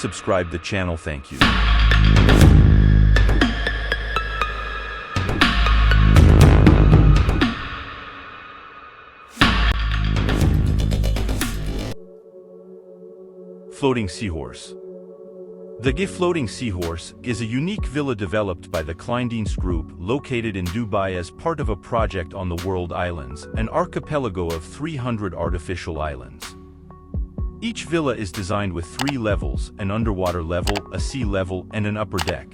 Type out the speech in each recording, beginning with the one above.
subscribe the channel. Thank you. Floating Seahorse. The GI Floating Seahorse is a unique villa developed by the Kleindienst Group located in Dubai as part of a project on the World Islands, an archipelago of 300 artificial islands. Each villa is designed with 3 levels, an underwater level, a sea level, and an upper deck.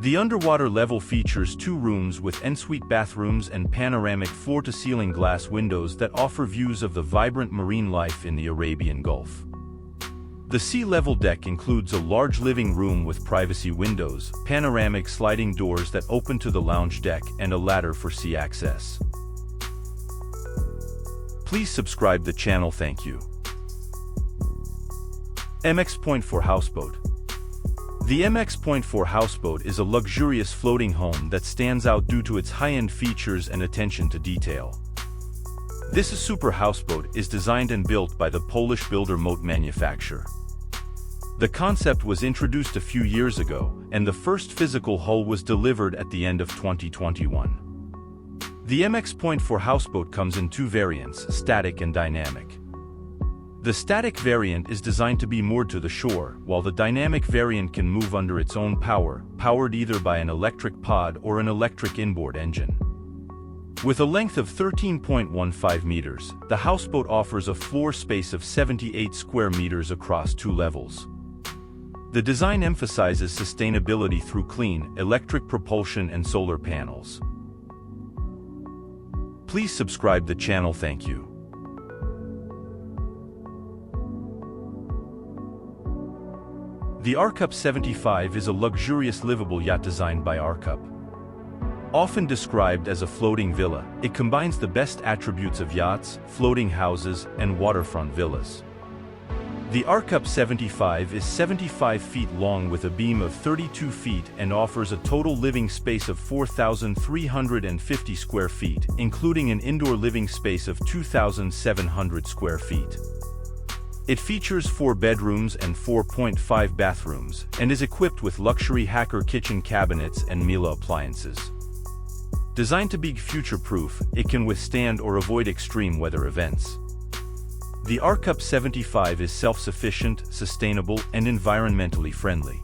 The underwater level features 2 rooms with ensuite bathrooms and panoramic floor-to-ceiling glass windows that offer views of the vibrant marine life in the Arabian Gulf. The sea-level deck includes a large living room with privacy windows, panoramic sliding doors that open to the lounge deck, and a ladder for sea access. Please subscribe the channel. Thank you. MX.4 Houseboat. The MX.4 Houseboat is a luxurious floating home that stands out due to its high-end features and attention to detail. This super houseboat is designed and built by the Polish builder Moat manufacturer. The concept was introduced a few years ago, and the first physical hull was delivered at the end of 2021. The MX.4 Houseboat comes in 2 variants, static and dynamic. The static variant is designed to be moored to the shore, while the dynamic variant can move under its own power, powered either by an electric pod or an electric inboard engine. With a length of 13.15 meters, the houseboat offers a floor space of 78 square meters across 2 levels. The design emphasizes sustainability through clean, electric propulsion and solar panels. Please subscribe the channel. Thank you. The ARKUP 75 is a luxurious livable yacht designed by ARKUP. Often described as a floating villa, it combines the best attributes of yachts, floating houses, and waterfront villas. The ARKUP 75 is 75 feet long with a beam of 32 feet and offers a total living space of 4,350 square feet, including an indoor living space of 2,700 square feet. It features 4 bedrooms and 4.5 bathrooms, and is equipped with luxury Hacker kitchen cabinets and Miele appliances. Designed to be future-proof, it can withstand or avoid extreme weather events. The ARKUP 75 is self-sufficient, sustainable, and environmentally friendly.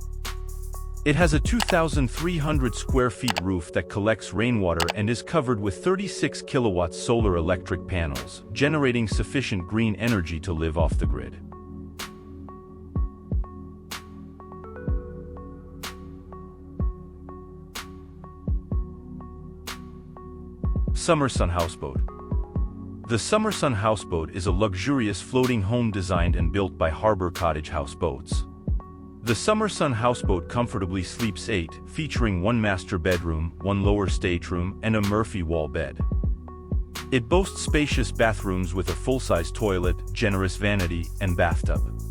It has a 2,300 square feet roof that collects rainwater and is covered with 36 kilowatt solar electric panels, generating sufficient green energy to live off the grid. SummerSun Houseboat. The SummerSun Houseboat is a luxurious floating home designed and built by Harbor Cottage Houseboats. The SummerSun Houseboat comfortably sleeps 8, featuring 1 master bedroom, 1 lower stateroom, and a Murphy wall bed. It boasts spacious bathrooms with a full-size toilet, generous vanity, and bathtub.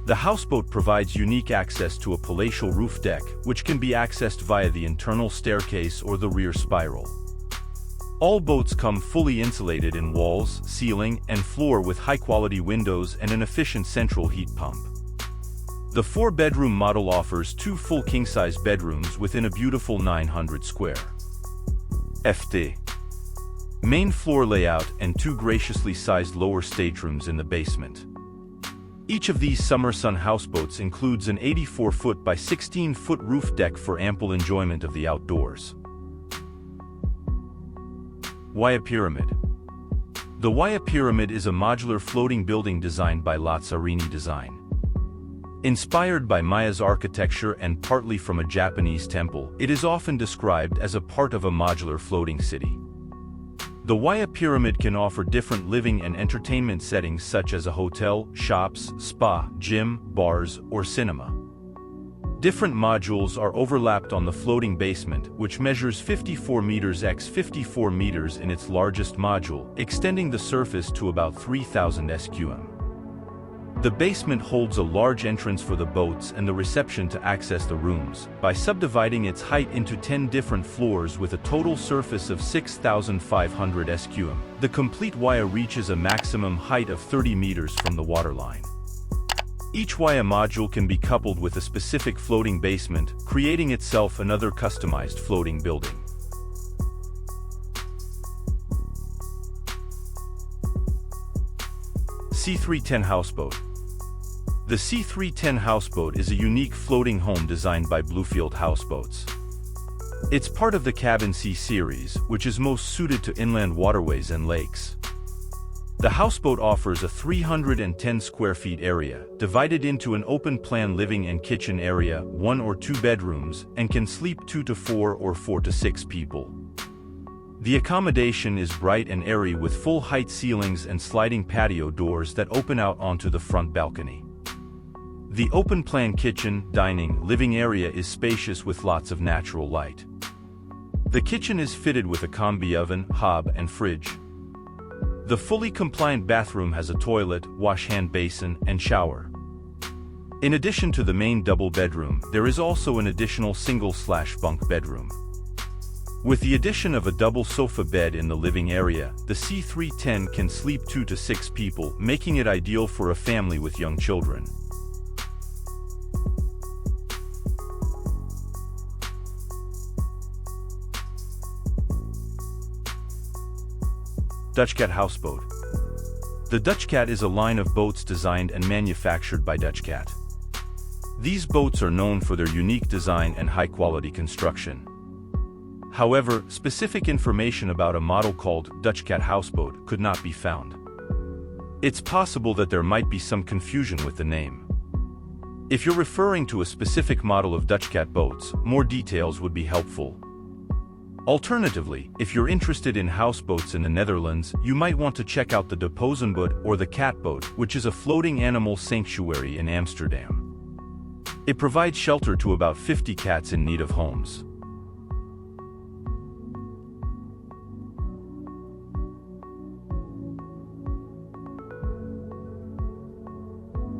The houseboat provides unique access to a palatial roof deck, which can be accessed via the internal staircase or the rear spiral. All boats come fully insulated in walls, ceiling, and floor with high-quality windows and an efficient central heat pump. The 4-bedroom model offers 2 full king-size bedrooms within a beautiful 900 square ft main floor layout and 2 graciously sized lower staterooms in the basement. Each of these SummerSun houseboats includes an 84-foot by 16-foot roof deck for ample enjoyment of the outdoors. Waya Pyramid. The Waya Pyramid is a modular floating building designed by Lazzarini Design. Inspired by Maya's architecture and partly from a Japanese temple, it is often described as a part of a modular floating city. The Waya Pyramid can offer different living and entertainment settings such as a hotel, shops, spa, gym, bars, or cinema. Different modules are overlapped on the floating basement, which measures 54 meters x 54 meters in its largest module, extending the surface to about 3,000 sqm. The basement holds a large entrance for the boats and the reception to access the rooms, by subdividing its height into 10 different floors with a total surface of 6,500 sqm. The complete Waya reaches a maximum height of 30 meters from the waterline. Each Waya module can be coupled with a specific floating basement, creating itself another customized floating building. C310 Houseboat. The C310 Houseboat is a unique floating home designed by Bluefield Houseboats. It's part of the Cabin C series, which is most suited to inland waterways and lakes. The houseboat offers a 310 square feet area, divided into an open-plan living and kitchen area, 1 or 2 bedrooms, and can sleep 2 to 4 or 4 to 6 people. The accommodation is bright and airy with full-height ceilings and sliding patio doors that open out onto the front balcony. The open-plan kitchen, dining, living area is spacious with lots of natural light. The kitchen is fitted with a combi oven, hob, and fridge. The fully compliant bathroom has a toilet, wash-hand basin, and shower. In addition to the main double bedroom, there is also an additional single/bunk bedroom. With the addition of a double sofa bed in the living area, the C310 can sleep 2 to 6 people, making it ideal for a family with young children. Dutchcat Houseboat. The Dutchcat is a line of boats designed and manufactured by Dutchcat. These boats are known for their unique design and high-quality construction. However, specific information about a model called Dutchcat Houseboat could not be found. It's possible that there might be some confusion with the name. If you're referring to a specific model of Dutchcat boats, more details would be helpful. Alternatively, if you're interested in houseboats in the Netherlands, you might want to check out the De Pozenboot or the Catboat, which is a floating animal sanctuary in Amsterdam. It provides shelter to about 50 cats in need of homes.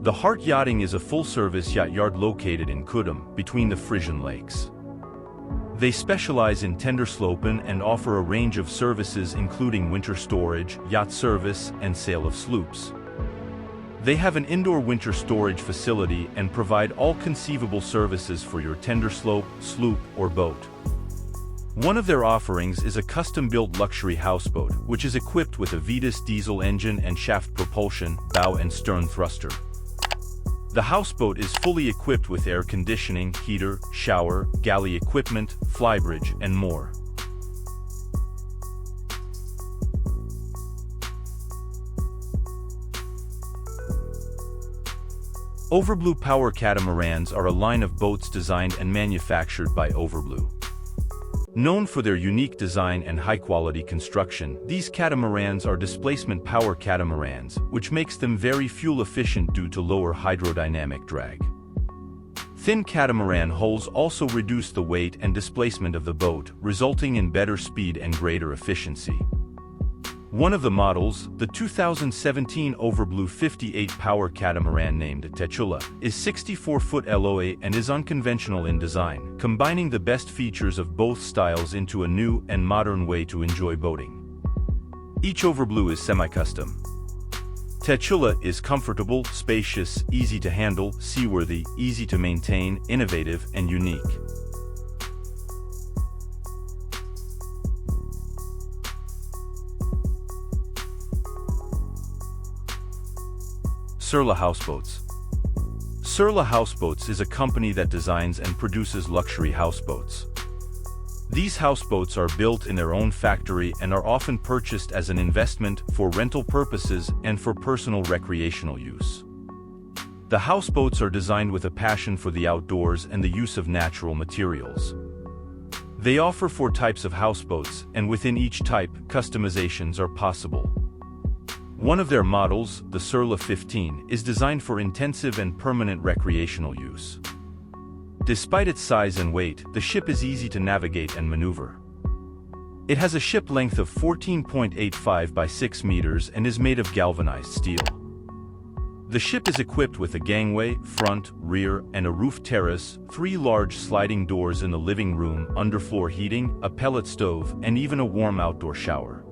The Hart Yachting is a full-service yacht yard located in Kollam, between the Frisian lakes. They specialize in tenderslopen and offer a range of services including winter storage, yacht service, and sale of sloops. They have an indoor winter storage facility and provide all conceivable services for your tenderslope, sloop, or boat. One of their offerings is a custom-built luxury houseboat, which is equipped with a Vetus diesel engine and shaft propulsion, bow and stern thruster. The houseboat is fully equipped with air conditioning, heater, shower, galley equipment, flybridge, and more. Overblue Power Catamarans are a line of boats designed and manufactured by Overblue. Known for their unique design and high-quality construction, these catamarans are displacement power catamarans, which makes them very fuel-efficient due to lower hydrodynamic drag. Thin catamaran hulls also reduce the weight and displacement of the boat, resulting in better speed and greater efficiency. One of the models, the 2017 Overblue 58 power catamaran named Techula, is 64-foot LOA and is unconventional in design, combining the best features of both styles into a new and modern way to enjoy boating. Each Overblue is semi-custom. Techula is comfortable, spacious, easy to handle, seaworthy, easy to maintain, innovative, and unique. Surla Houseboats. Surla Houseboats is a company that designs and produces luxury houseboats. These houseboats are built in their own factory and are often purchased as an investment, for rental purposes, and for personal recreational use. The houseboats are designed with a passion for the outdoors and the use of natural materials. They offer 4 types of houseboats, and within each type, customizations are possible. One of their models, the Surla 15, is designed for intensive and permanent recreational use. Despite its size and weight, the ship is easy to navigate and maneuver. It has a ship length of 14.85 by 6 meters and is made of galvanized steel. The ship is equipped with a gangway, front, rear, and a roof terrace, 3 large sliding doors in the living room, underfloor heating, a pellet stove, and even a warm outdoor shower.